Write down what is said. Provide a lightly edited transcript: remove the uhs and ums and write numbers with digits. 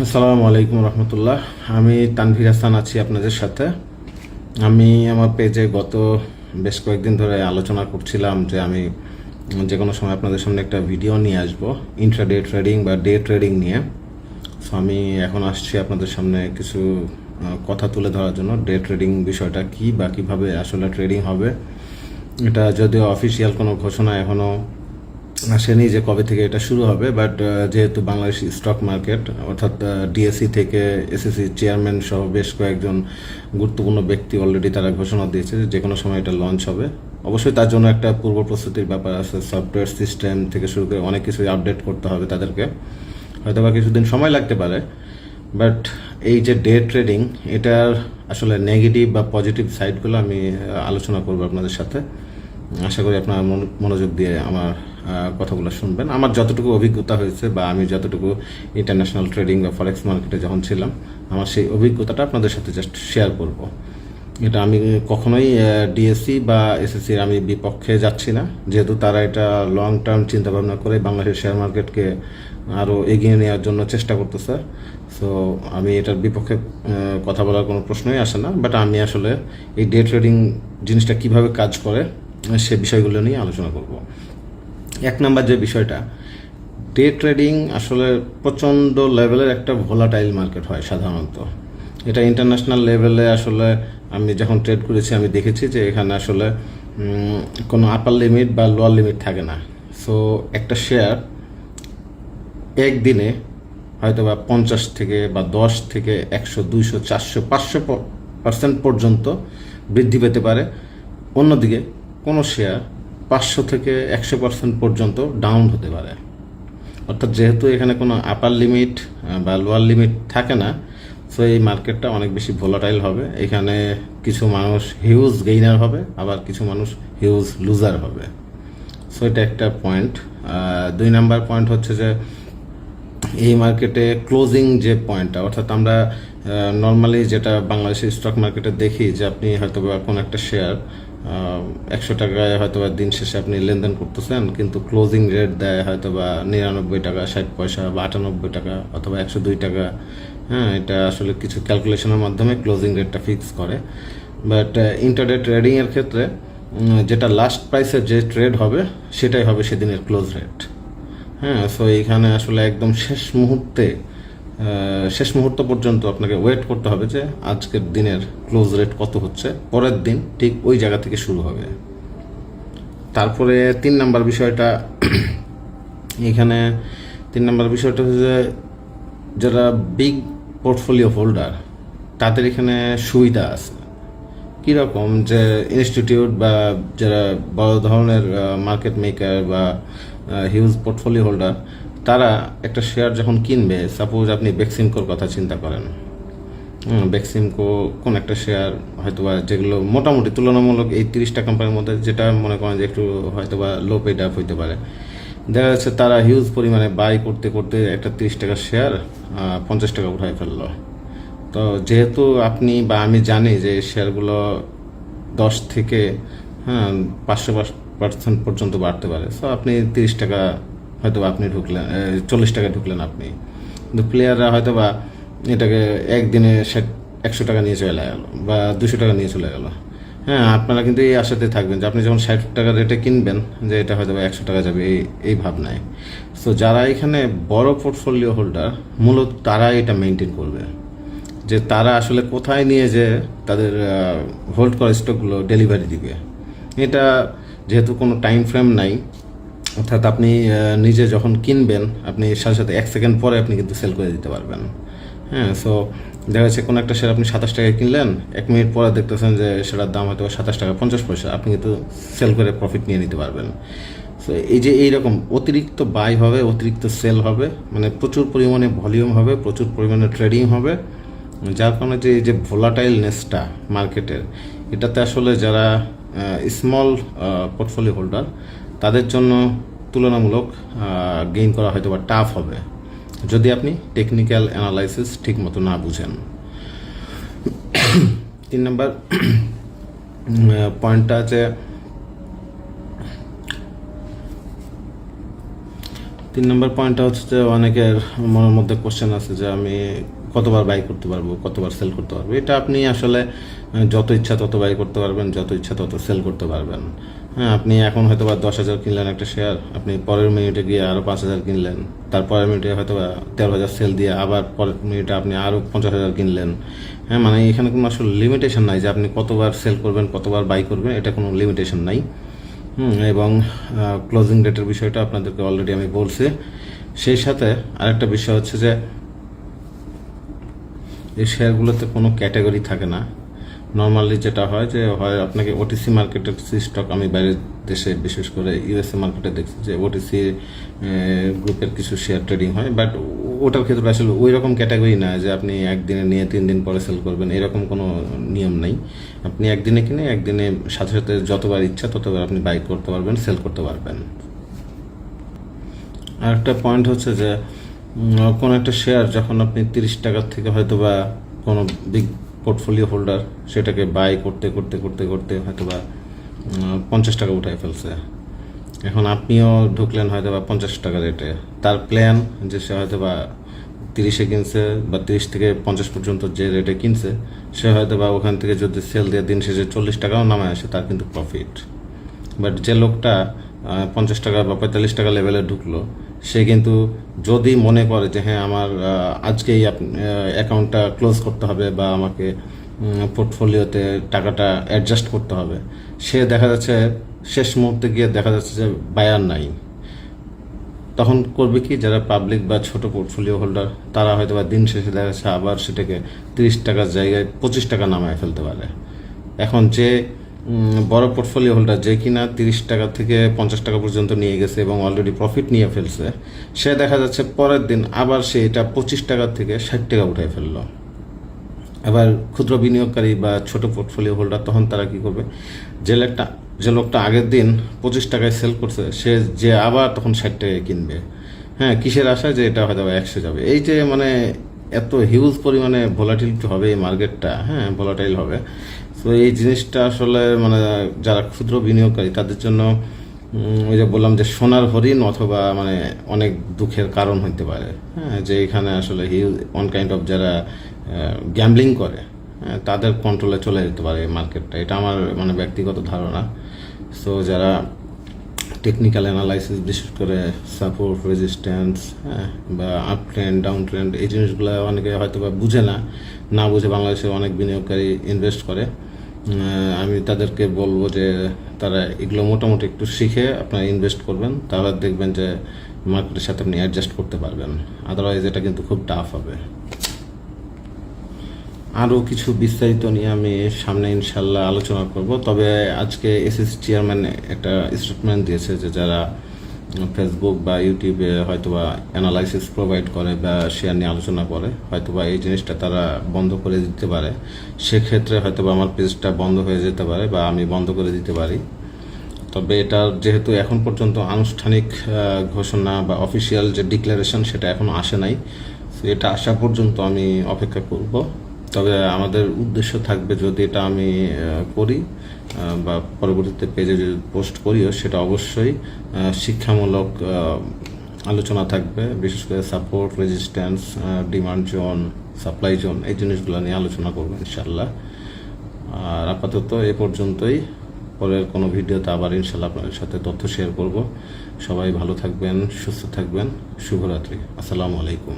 আসসালামু আলাইকুম রহমতুল্লাহ। আমি তানভীর হাসান আছি আপনাদের সাথে। আমি আমার পেজে গত বেশ কয়েকদিন ধরে আলোচনা করছিলাম যে আমি যে কোনো সময় আপনাদের সামনে একটা ভিডিও নিয়ে আসব ইন্ট্রাডে ট্রেডিং বা ডে ট্রেডিং নিয়ে। সো আমি এখন আসছি আপনাদের সামনে কিছু কথা তুলে ধরার জন্য। ডে ট্রেডিং বিষয়টা কী বা কীভাবে আসলে ট্রেডিং হবে, এটা যদিও অফিসিয়াল কোনো ঘোষণা এখনও আসেনি যে কবে থেকে এটা শুরু হবে, বাট যেহেতু বাংলাদেশ স্টক মার্কেট অর্থাৎ ডিএসসি থেকে এসএসসি চেয়ারম্যান সহ বেশ কয়েকজন গুরুত্বপূর্ণ ব্যক্তি অলরেডি তারা ঘোষণা দিয়েছে যে কোনো সময় এটা লঞ্চ হবে। অবশ্যই তার জন্য একটা পূর্ব প্রস্তুতির ব্যাপার আছে, সফটওয়্যার সিস্টেম থেকে শুরু করে অনেক কিছুই আপডেট করতে হবে তাদেরকে, হয়তো বা কিছুদিন সময় লাগতে পারে। বাট এই যে ডে ট্রেডিং, এটার আসলে নেগেটিভ বা পজিটিভ সাইডগুলো আমি আলোচনা করবো আপনাদের সাথে। আশা করি আপনারা মনোযোগ দিয়ে আমার কথাগুলো শুনবেন। আমার যতটুকু অভিজ্ঞতা হয়েছে বা আমি যতটুকু ইন্টারন্যাশনাল ট্রেডিং বা ফরেক্স মার্কেটে যখন ছিলাম, আমার সেই অভিজ্ঞতাটা আপনাদের সাথে জাস্ট শেয়ার করব। এটা আমি কখনোই ডিএসসি বা এসএসসির আমি বিপক্ষে যাচ্ছি না, যেহেতু তারা এটা লং টার্ম চিন্তাভাবনা করে বাংলাদেশের শেয়ার মার্কেটকে আরও এগিয়ে নেওয়ার জন্য চেষ্টা করতেছে। সো আমি এটার বিপক্ষে কথা বলার কোনো প্রশ্নই আসে না। বাট আমি আসলে এই ডে ট্রেডিং জিনিসটা কিভাবে কাজ করে সে বিষয়গুলো নিয়ে আলোচনা করব। এক নাম্বার যে বিষয়টা, ডে ট্রেডিং আসলে প্রচণ্ড লেভেলের একটা ভোলাটাইল মার্কেট হয় সাধারণত। এটা ইন্টারন্যাশনাল লেভেলে আসলে আমি যখন ট্রেড করেছি আমি দেখেছি যে এখানে আসলে কোনো আপার লিমিট বা লোয়ার লিমিট থাকে না। সো একটা শেয়ার একদিনে হয়তো বা 50 থেকে বা 10 থেকে 100, 200, 400, 500% পর্যন্ত বৃদ্ধি পেতে পারে। অন্যদিকে কোনো শেয়ার 500 থেকে 100% পর্যন্ত ডাউন হতে পারে। অর্থাৎ যেহেতু এখানে কোনো আপার লিমিট বা লোয়ার লিমিট থাকে না, সো এই মার্কেটটা অনেক বেশি ভোলাটাইল হবে। এখানে কিছু মানুষ হিউজ গেইনার হবে, আবার কিছু মানুষ হিউজ লুজার হবে। সো এটা একটা পয়েন্ট। 2 নাম্বার পয়েন্ট হচ্ছে যে এই মার্কেটে ক্লোজিং যে পয়েন্টটা, অর্থাৎ আমরা নর্মালি যেটা বাংলাদেশের স্টক মার্কেটে দেখি যে আপনি হয়তো বা কোনো একটা শেয়ার 100 টাকায় হয়তো বা দিন শেষে আপনি লেনদেন করতেছেন, কিন্তু ক্লোজিং রেট দেয় হয়তো বা 99 টাকা 60 পয়সা বা 98 টাকা অথবা 102 টাকা। হ্যাঁ, এটা আসলে কিছু ক্যালকুলেশনের মাধ্যমে ক্লোজিং রেটটা ফিক্স করে। বাট ইন্টারডে ট্রেডিংয়ের ক্ষেত্রে যেটা লাস্ট প্রাইসের যে ট্রেড হবে সেটাই হবে সেদিনের ক্লোজ রেট। হ্যাঁ, সো এইখানে আসলে একদম শেষ মুহূর্ত পর্যন্ত আপনাকে ওয়েট করতে হবে যে আজকের দিনের ক্লোজ রেট কত হচ্ছে, পরের দিন ঠিক ওই জায়গা থেকে শুরু হবে। তারপরে 3 নাম্বার বিষয়টা, এখানে 3 নাম্বার বিষয়টা হচ্ছে যে যারা বিগ পোর্টফোলিও হোল্ডার তাদের এখানে সুবিধা আছে। কীরকম, যে ইনস্টিটিউট বা যারা বড় ধরনের মার্কেট মেকার বা হিউজ পোর্টফোলিও হোল্ডার, তারা একটা শেয়ার যখন কিনবে, সাপোজ আপনি বেক্সিমকোর কথা চিন্তা করেন। বেক্সিমকো কোন একটা শেয়ার হয়তোবা যেগুলো মোটামুটি তুলনামূলক এই 30টা কোম্পানির মধ্যে যেটা মনে করেন যে একটু হয়তোবা লো পেড আপ হইতে পারে, দেখা যাচ্ছে তারা হিউজ পরিমাণে বাই করতে করতে একটা 30 টাকার শেয়ার 50 টাকা উঠাই ফেললো। তো যেহেতু আপনি বা আমি জানি যে শেয়ারগুলো 10 থেকে 500% পর্যন্ত বাড়তে পারে, সো আপনি 30 টাকা হয়তো আপনি ঢুকলেন, 40 টাকা ঢুকলেন আপনি, কিন্তু প্লেয়াররা হয়তো বা এটাকে একদিনে 100 টাকা নিয়ে চলে গেল বা 200 টাকা নিয়ে চলে গেল। হ্যাঁ, আপনারা কিন্তু এই আশাতে থাকবেন যে আপনি যখন 60 টাকা রেটে কিনবেন যে এটা হয়তো বা 100 টাকা যাবে, এই ভাবনায়। সো যারা এখানে বড় পোর্টফোলিও হোল্ডার, মূলত তারা এটা মেনটেন করবে যে তারা আসলে কোথায় নিয়ে যে তাদের হোল্ড করা স্টকগুলো ডেলিভারি দিবে। এটা যেহেতু কোনো টাইম ফ্রেম নাই, অর্থাৎ আপনি নিজে যখন কিনবেন আপনি সাথে সাথে 1 সেকেন্ড পরে আপনি কিন্তু সেল করে দিতে পারবেন। হ্যাঁ, সো দেখা যাচ্ছে কোনো একটা শেয়ার আপনি 27 টাকায় কিনলেন, 1 মিনিট পরে দেখতেছেন যে সেটার দাম হয়তো 27 টাকা 50 পয়সা, আপনি কিন্তু সেল করে প্রফিট নিয়ে নিতে পারবেন। সো এই যে এইরকম অতিরিক্ত বাই হবে, অতিরিক্ত সেল হবে, মানে প্রচুর পরিমাণে ভলিউম হবে, প্রচুর পরিমাণে ট্রেডিং হবে, যার কারণে যে এই যে ভোলাটাইলনেসটা মার্কেটের, এটাতে আসলে যারা স্মল পোর্টফোলিও হোল্ডার তাদের জন্য তুলনামূলক গেইন করা হয়তো বা টাফ হবে যদি আপনি টেকনিক্যাল অ্যানালাইসিস ঠিক মতো না বুঝেন। 3 নম্বর পয়েন্টটা আছে 3 নম্বর পয়েন্টটা হচ্ছে যে অনেকের মনের মধ্যে কোশ্চেন আছে যে আমি কতবার বাই করতে পারবো, কতবার সেল করতে পারবো। এটা আপনি আসলে যত ইচ্ছা তত বাই করতে পারবেন, যত ইচ্ছা তত সেল করতে পারবেন। হ্যাঁ, আপনি এখন হয়তো বা 10,000 কিনলেন একটা শেয়ার, আপনি পরের মিনিটে গিয়ে আরও 5,000 কিনলেন, তারপরের মিনিটে হয়তো বা 13,000 সেল দিয়ে আবার পরের মিনিটে আপনি আরও 50,000 কিনলেন। হ্যাঁ, মানে এখানে কোনো আসলে লিমিটেশন নাই যে আপনি কতবার সেল করবেন, কতবার বাই করবেন, এটা কোনো লিমিটেশন নাই। এবং ক্লোজিং ডেটের বিষয়টা আপনাদেরকে অলরেডি আমি বলছি। সেই সাথে আরেকটা বিষয় হচ্ছে যে এই শেয়ারগুলোতে কোনো ক্যাটাগরি থাকে না। নর্মালি যেটা হয় যে হয় আপনাকে ওটিসি মার্কেটের কিছু স্টক, আমি বাইরের দেশে বিশেষ করে ইউএসএ মার্কেটে দেখছি যে ওটিসি গ্রুপের কিছু শেয়ার ট্রেডিং হয়, বাট ওটার ক্ষেত্রে আসলে ওই রকম ক্যাটাগরি না যে আপনি একদিনে নিয়ে 3 দিন পরে সেল করবেন, এরকম কোনো নিয়ম নেই। আপনি একদিনে কিনে একদিনে সাথে সাথে যতবার ইচ্ছা ততবার আপনি বাই করতে পারবেন, সেল করতে পারবেন। আর একটা পয়েন্ট হচ্ছে যে কোনো একটা শেয়ার যখন আপনি 30 টাকার থেকে হয়তো বা কোনো বিগ পোর্টফোলিও হোল্ডার সেটাকে বাই করতে করতে করতে করতে হয়তো বা 50 টাকা উঠায় ফেলছে, এখন আপনিও ঢুকলেন হয়তো বা 50 টাকা রেটে। তার প্ল্যান যে সে হয়তো বা 30-এ কিনছে বা 30 থেকে 50 পর্যন্ত যে রেটে কিনছে, সে হয়তো বা ওখান থেকে যদি সেল দিয়ে দিন শেষে 40 টাকাও নামায় আসে, তার কিন্তু প্রফিট। বাট যে লোকটা 50 টাকা বা 45 টাকা লেভেলে ঢুকলো, সে কিন্তু যদি মনে করে যে হ্যাঁ আমার আজকেই অ্যাকাউন্টটা ক্লোজ করতে হবে বা আমাকে পোর্টফোলিওতে টাকাটা অ্যাডজাস্ট করতে হবে, সে দেখা যাচ্ছে শেষ মুহূর্তে গিয়ে দেখা যাচ্ছে যে বায়ার নাই। তখন করবে কি, যারা পাবলিক বা ছোট পোর্টফোলিও হোল্ডার, তারা হয়তো বা দিন শেষে দেখা যাচ্ছে আবার সেটাকে 30 টাকার জায়গায় 25 টাকা নামায় ফেলতে পারে। এখন যে বড় পোর্টফোলিও হোল্ডার, যে কিনা 30 টাকা থেকে 50 টাকা পর্যন্ত নিয়ে গেছে এবং অলরেডি প্রফিট নিয়ে ফেলছে, সে দেখা যাচ্ছে পরের দিন আবার সে এটা 25 টাকার থেকে 60 টাকা উঠে ফেললো। আবার ক্ষুদ্র বিনিয়োগকারী বা ছোট পোর্টফোলিও হোল্ডার, তখন তারা কি করবে, যে লোকটা আগের দিন 25 টাকায় সেল করছে, সে যে আবার তখন 60 টাকায় কিনবে। হ্যাঁ, কিসের আশায় যে এটা হয়তো 100 যাবে। এই যে মানে এত হিউজ পরিমাণে ভোলাটিলিটি হবে এই মার্কেটটা, হ্যাঁ ভোলাটাইল হবে। তো এই জিনিসটা আসলে মানে যারা ক্ষুদ্র বিনিয়োগকারী তাদের জন্য ওই যে বললাম যে সোনার হরিণ অথবা মানে অনেক দুঃখের কারণ হইতে পারে। হ্যাঁ, যে এখানে আসলে হিউজ ওয়ান কাইন্ড অফ যারা গ্যাম্বলিং করে, হ্যাঁ, তাদের কন্ট্রোলে চলে যেতে পারে এই মার্কেটটা। এটা আমার মানে ব্যক্তিগত ধারণা। সো যারা টেকনিক্যাল অ্যানালাইসিস, বিশেষ করে সাপোর্ট, রেজিস্ট্যান্স, হ্যাঁ, বা আপ ট্রেন্ড, ডাউন ট্রেন্ড, এই জিনিসগুলো অনেকে হয়তো বা বুঝে না বুঝে বাংলাদেশে অনেক বিনিয়োগকারী ইনভেস্ট করে। আমি তাদেরকে বলবো যে তারা এগুলো মোটামুটি একটু শিখে আপনারা ইনভেস্ট করবেন, তাহলে দেখবেন যে মার্কেটের সাথে আপনি অ্যাডজাস্ট করতে পারবেন। আদারওয়াইজ এটা কিন্তু খুব টাফ হবে। আরও কিছু বিস্তারিত নিয়ে আমি সামনে ইনশাল্লাহ আলোচনা করব। তবে আজকে এসএসসি চেয়ারম্যান একটা স্টেটমেন্ট দিয়েছে যে যারা ফেসবুক বা ইউটিউবে হয়তোবা অ্যানালাইসিস প্রোভাইড করে বা শেয়ার নিয়ে আলোচনা করে, হয়তোবা এই জিনিসটা তারা বন্ধ করে দিতে পারে। সেক্ষেত্রে হয়তোবা আমার পেজটা বন্ধ হয়ে যেতে পারে বা আমি বন্ধ করে দিতে পারি। তবে এটার যেহেতু এখন পর্যন্ত আনুষ্ঠানিক ঘোষণা বা অফিসিয়াল যে ডিক্লারেশন সেটা এখনও আসে নাই, এটা আসা পর্যন্ত আমি অপেক্ষা করব। তবে আমাদের উদ্দেশ্য থাকবে, যদি এটা আমি করি বা পরবর্তীতে পেজে যদি পোস্ট করিও, সেটা অবশ্যই শিক্ষামূলক আলোচনা থাকবে। বিশেষ করে support, resistance, demand zone, supply zone, এই জিনিসগুলো নিয়ে আলোচনা করবো ইনশাল্লাহ। আর আপাতত এ পর্যন্তই। পরের কোনো ভিডিওতে আবার ইনশাল্লাহ আপনাদের সাথে তথ্য শেয়ার করব। সবাই ভালো থাকবেন, সুস্থ থাকবেন। শুভরাত্রি। আসসালামু আলাইকুম।